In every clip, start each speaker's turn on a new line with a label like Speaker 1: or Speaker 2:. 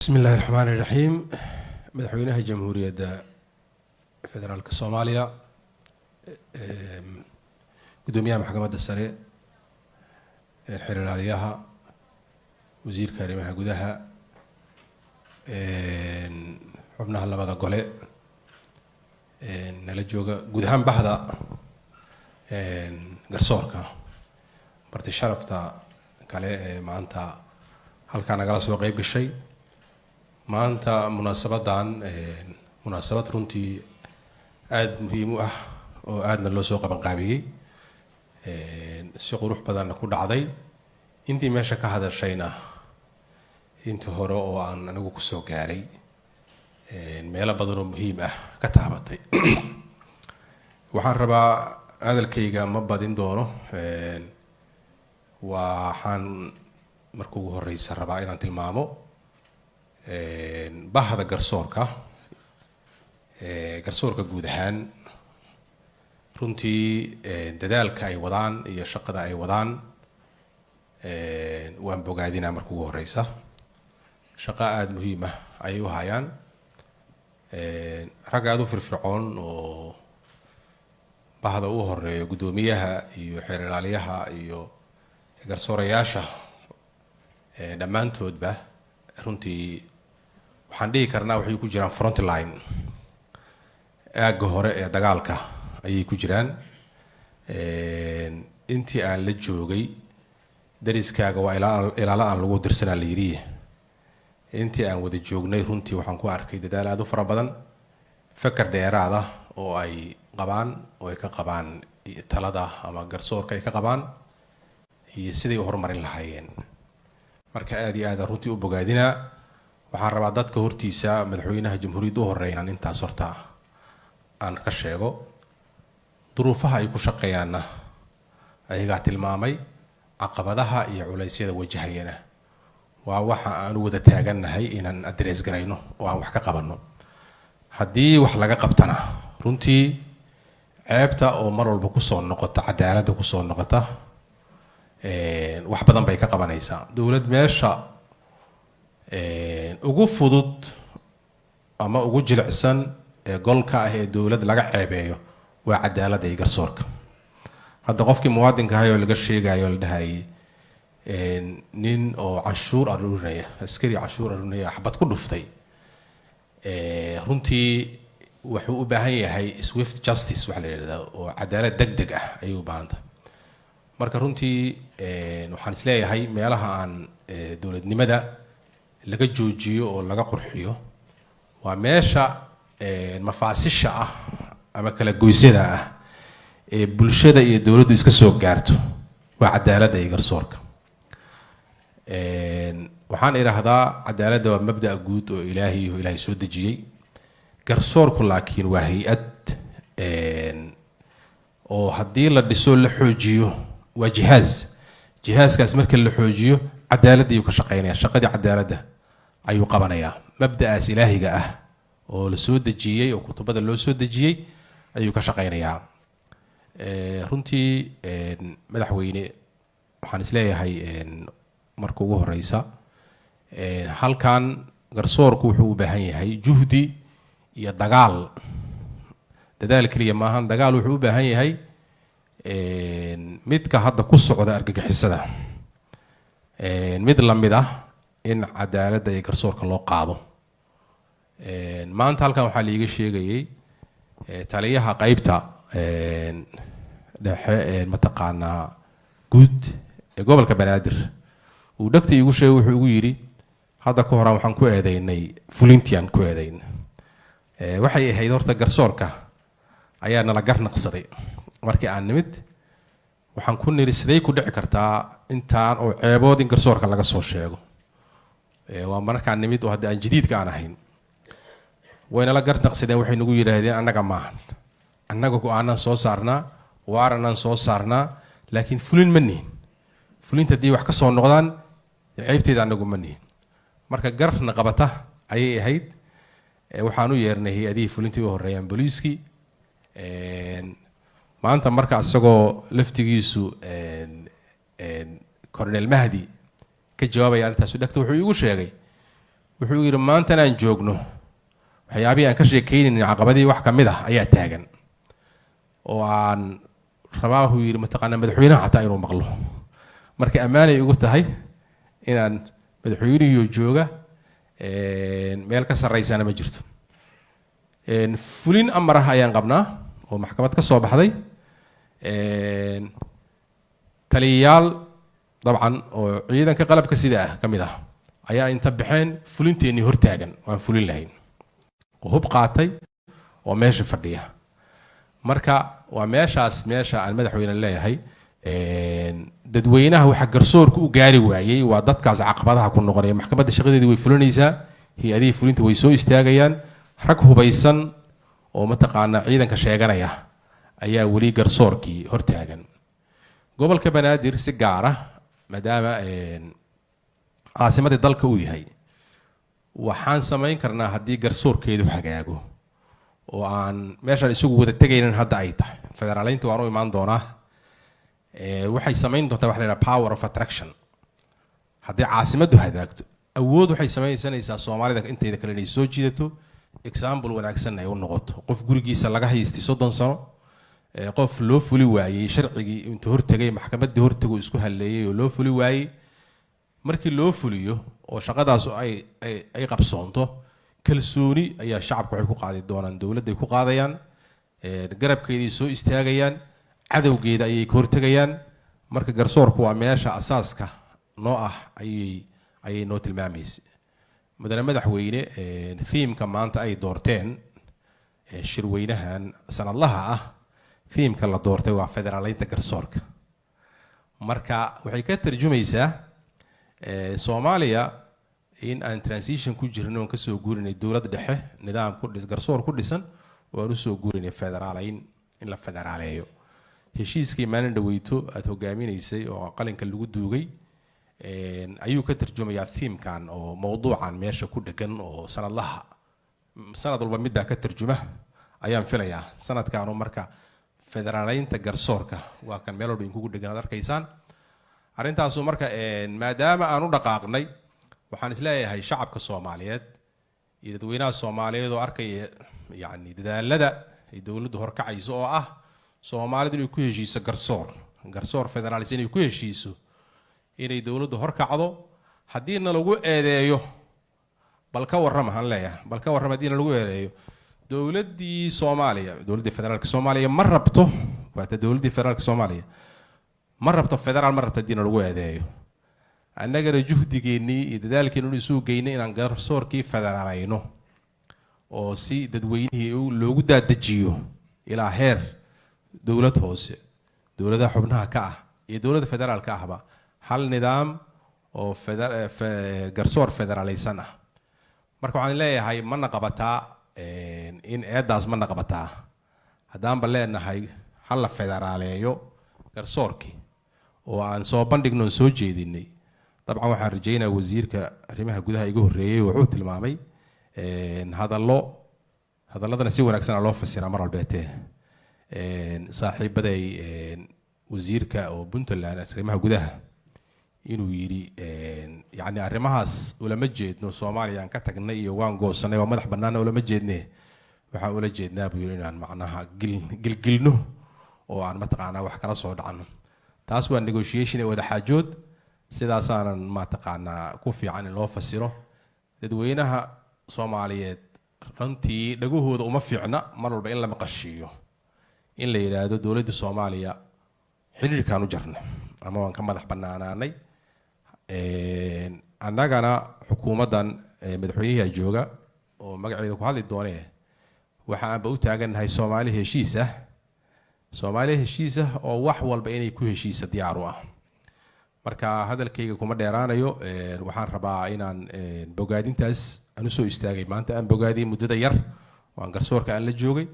Speaker 1: بسم الله الرحمن الرحيم. مدحوينها جمهورية فدرالك الصومالية قدوميها محكمة السريع الحرير عليها وزير كريمها قدها حبناها اللي بدا قولي نلجوغا قدهان بحضا قرصوركا برتي شرفتا كالي معنتا هل كان قلصوا قيب الشيء maanta munaasabadan munaasabad runtii aad muhiim u ah oo aadna loo soo qaban qaabiyay si qurux badan ku dhacday intii meesha ka hadashayna intii hore oo aan anigu ku soo gaaray meelo badan oo muhiim ah ka taabatay waxaan rabaa hadalkayga ma badin doono waxaan markuu ugu horeysa rabaa inaan tilmaamo bahda garsoorka guud ahaan runtii dadaalka ay wadaan iyo shaqada ay wadaan waan bogaadinaa marka ugu horeysa shaqo aada muhiim ah ayay u hayaan rag aada u firfircoon oo bahda u horeeyo guddoomiyaha iyo xeer ilaaliyaha iyo garsoorayaasha dhammaantoodba runtii waxaan dhihi karnaa waxay ku jiraan front line aagga hore ee dagaalka ayay ku jiraan intii aan la joogay dariskaaga waa ilaalo aan lagu dirsanaa la yidhi intii aan wada joognay runtii waxaan ku arkay dadaal aada u fara badan fakar dheeraada oo ay qabaan oo ay ka qabaan talada ama garsoorka ay ka qabaan iyo siday u horumarin lahaayeen marka aad iyo aad runtii u bogaadinaa waxaan rabaa dadka hortiisa madaxweynaha jamhuuriyadda u horeeyaan intaas horta aan ka sheego duruufaha ay ku shaqeeyaanna ayagaa tilmaamay caqabadaha iyo culeysyada wajahayana waa waxa aan u wada taagannahay inaan address garayno oo aan wax ka qabanno haddii wax laga qabtana runtii ceebta oo mar walba kusoo noqota cadaaladda kusoo noqota wax badan bay ka qabanaysaa dowlad meesha ugu fudud ama ugu jilicsan ee golka ah ee dowlad laga ceebeeyo waa cadaaladda iyo garsoorka hadda qofkii muwaadinka ahay oo laga sheegayo la dhahayay nin oo canshuur aruurinaya askari canshuur aruurinaya xabad ku dhuftay runtii wuxuu u baahan yahay swift justice waxa la yidhahdaa oo cadaalad degdeg ah ayuu u baahan tahay marka runtii waxaan isleeyahay meelaha aan dowladnimada laga joojiyo oo laga qurxiyo waa meesha mafaasisha ah ama kala goysyada ah ee bulshada iyo dowladdu iska soo gaarto waa cadaaladda iyo garsoorka waxaan idhaahdaa cadaaladda waa mabda'a guud oo ilaahay soo dejiyey garsoorku laakiin waa hay-ad oo haddii la dhiso la xoojiyo waa jihaaskaas marka la xoojiyo cadaaladda ayuu ka shaqeynaya shaqadii cadaaladda ayuu qabanayaa mabda'aas ilaahiga ah oo la soo dejiyey oo kutubada loo soo dejiyey ayuu ka shaqeynayaa runtii madaxweyne waxaan isleeyahay marka ugu horeysa halkan garsoorku wuxuu u baahan yahay juhdi iyo dadaal keliya maahan dagaal wuxuu u baahan yahay midka hadda ku socda argagixisada mid lamid ah in cadaaladda iyo garsoorka loo qaado maanta halkan waxaa liiga sheegayay taliyaha qaybta dhexe mataqaanaa guud ee gobolka banaadir uu dhagta iigu sheegay wuxuu igu yidhi hadda ka horaan waxaan ku eedeynay fulintian ku eedeyn waxay ahayd horta garsoorka ayaa nala garnaqsaday markii aan nimid waxaan ku niri siday ku dhici kartaa intaan oo ceebood in garsoorka laga soo sheego waa markaan nimid oo hadda aan jadiidka aan ahayn waynala garnaqsadeen waxay nagu yidhaahdeen annaga maahan annaga go-aanaan soo saarnaa waaranaan soo saarnaa laakiin fulin ma nihin fulinta haddii wax ka soo noqdaan ceybteeda annagu ma nihin marka garna qabata ayay ahayd waxaan u yeernay hay-adihii fulintii u horeeyaan booliiskii maanta marka isagoo laftigiisu cornel mahdi ka jawaabaya arrintaas dhagta wuxuu iigu sheegay wuxuu yiri maanta aan joogno waxyaabii aan ka sheekeynay caqabadii wax kamid ah ayaa taagan oo aan rabaa uu yiri mataqaana madaxweynaha xataa inuu maqlo marka amaanay ugu tahay inaan madaxweynuhu jooga meel ka sarreysana ma jirto fulin amar ah ayaan qabnaa oo maxkamad ka soo baxday taliyayaal dabcan oo ciidanka qalabka sida ah kamid ah ayaa inta baxeen fulinteennii hortaagan waan fulin lahayn oo hub qaatay oo meesha fadhiya marka waa meeshaas meesha aan madaxweyne leeyahay dadweynaha waxa garsoorka u gaari waayay waa dadkaas caqabadaha ku noqonaya maxkamadda shaqadeedii way fulinaysaa hay-adihii fulinta way soo istaagayaan rag hubaysan oo mataqaana ciidanka sheeganaya ayaa weli garsoorkii hortaagan gobolka banaadir si gaar ah maadaama caasimadii dalka uu yahay waxaan samayn karnaa haddii garsoorkeedu hagaago oo aan meeshaan isugu wada tegaynin hadda ay tahay federaaleynta waan u imaan doonaa waxay samayn doontaa waxa la yidhaha power of attraction haddii caasimaddu hagaagto awood waxay samaysanaysaa soomaalida inteeda kale inay soo jiidato example wanaagsan ay u noqoto qof gurigiisa laga haystay 30 sano qof loo fuli waayey sharcigii intuu hortagay maxkamaddii hortagu isku halleeyay oo loo fuli waayey markii loo fuliyo oo shaqadaas ay qabsoonto kalsooni ayaa shacabku waxay ku qaadi doonaan dawladda ay ku qaadayaan garabkeedii soo istaagayaan cadowgeeda ayay ka hortagayaan marka garsoorku waa meesha asaaska noo ah ayay noo tilmaamaysa mudane madaxweyne fiimka maanta ay doorteen shirweynahan sanadlaha ah fiimka la doortay waa federaaleynta garsoorka marka waxay ka tarjumaysaa Soomaaliya in aan transition ku jirno ka soo guurinay dawladda dhexe nidaam ku garsoor ku dhisan oo aan u soo guurinay federaaleyn in la federaaleeyo heshiiskii maalin dhaweyto aad hogaaminaysay oo qalinka lagu duugay ayuu ka tarjumayaa fiimkan oo mowduucan meesha ku dhagan oo sanadlaha sanad walba mid baa ka tarjuma ayaan filayaa sanadkaanu marka federaaleynta garsoorka waa kan meel walba in kugu dhagan aad arkaysaan arrintaasu marka maadaama aan u dhaqaaqnay waxaan isleeyahay shacabka Soomaaliyeed iyo dadweynaha Soomaaliyeed oo arkaya yani dadaalada ay dawladdu horkacayso oo ah Soomaalidu inay ku heshiiso garsoor federaalist inay ku heshiiso inay dawladdu horkacdo haddiina lagu eedeeyo bal ka warrama han leeyahay bal ka warrama haddiina lagu eedeeyo dawladdii Soomaaliya dawladda federaalka Soomaaliya ma rabto waa dawladdii federaalka Soomaaliya ma rabto federaal ma rabto haddiina lagu eedeeyo annagana juhdigeennii iyo dadaalkeenu isugu geynay inaan garsoorkii federaalayno oo si dadweynihii loogu daadajiyo ilaa heer dawlad hoose dawladaha xubnaha ka ah iyo dawladda federaalka ahba hal nidaam oo garsoor federaalaysan ah marka waxaan leeyahay mana qabataa in eedaas mana qabataa haddaanba leenahay hal la federaaleeyo garsoorkii oo aan soo bandhigno oo soo jeedinay dabcan waxaan rajaynayaa wasiirka arrimaha gudaha iga horreeyay wuxuu tilmaamay hadalladana si wanaagsan loo fasiraa mar walbeetee saaxiibaday wasiirka oo Puntland arrimaha gudaha inuu yiri yani arrimahaas ulama jeedno Soomaaliya aan ka tagnay iyo waan goosanay waa madax bannaan ulama jeednay waxaan ula jeednaa buu yiri inaan macnaha gilgilno oo aan mataqaanaa wax kala soo dhacno taas waa negotiation wada xaajood sidaasaanan mataqaanaa ku fiican in loo fasiro dadweynaha Soomaaliyeed runtii dhagahooda uma fiicna mar walba in la maqashiyo in la yiraahdo dawladda Soomaaliya xiriirkaan u jarnay ama waan ka madax bannaanaanay annagana xukuumaddan madaxweynaha jooga oo magaceeda ku hadli doonee waxa aan ba u taagannahay Soomaali heshiis ah oo wax walba inay ku heshiisa diyaar u ah marka hadalkayga kuma dheeraanayo waxaan rabaa inaan bogaadintaas aan u soo istaagay maanta aan bogaadiyay muddada yar oo aan garsoorka aan la joogay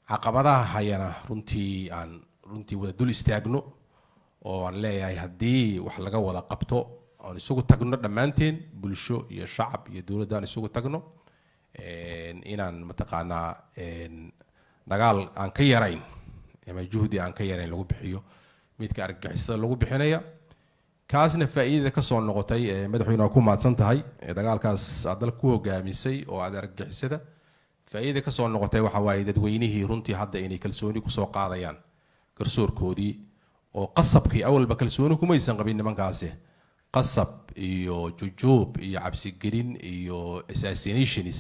Speaker 1: caqabadaha hayana runtii wada dul istaagno oo aan leeyahay haddii wax laga wada qabto aan isugu tagno dhammaanteen bulsho iyo shacab iyo dawladda aan isugu tagno inaan mataqaanaa dagaal aan ka yarayn ama juhdi aan ka yarayn lagu bixiyo midka argagixisada lagu bixinaya kaasna faa'iidada ka soo noqotay madaxweynaha ku maadsan tahay dagaalkaas aad dal ku hogaamisay oo aad argagixisada faa'iidada ka soo noqotay waxa waaye dadweynihii runtii hadda inay kalsooni ku soo qaadayaan garsoorkoodii oo qasabkii awalba kalsooni kumaysan qabin nimankaasi qasab iyo jujuub iyo cabsigelin iyo assassinations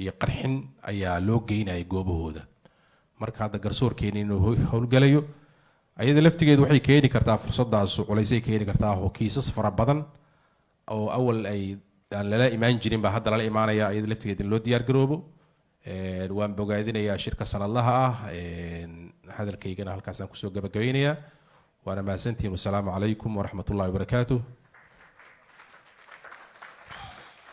Speaker 1: iyo qarxin ayaa loo geynayay goobahooda marka hadda garsoorkeeni inuu howlgalayo ayada laftigeedu waxay keeni kartaa fursadaas culaysay keeni kartaa oo kiisas fara badan oo awal ay aan lala imaan jirin ba hadda lala imaanaya ayada laftigeedu in loo diyaar garoobo waan bogaadinayaa shirka sanadlaha ah hadalkaygana halkaas aan kusoo gabagabaynayaa waana mahadsantihiin wasalaamu calaykum waraxmatullahi wabarakaatuh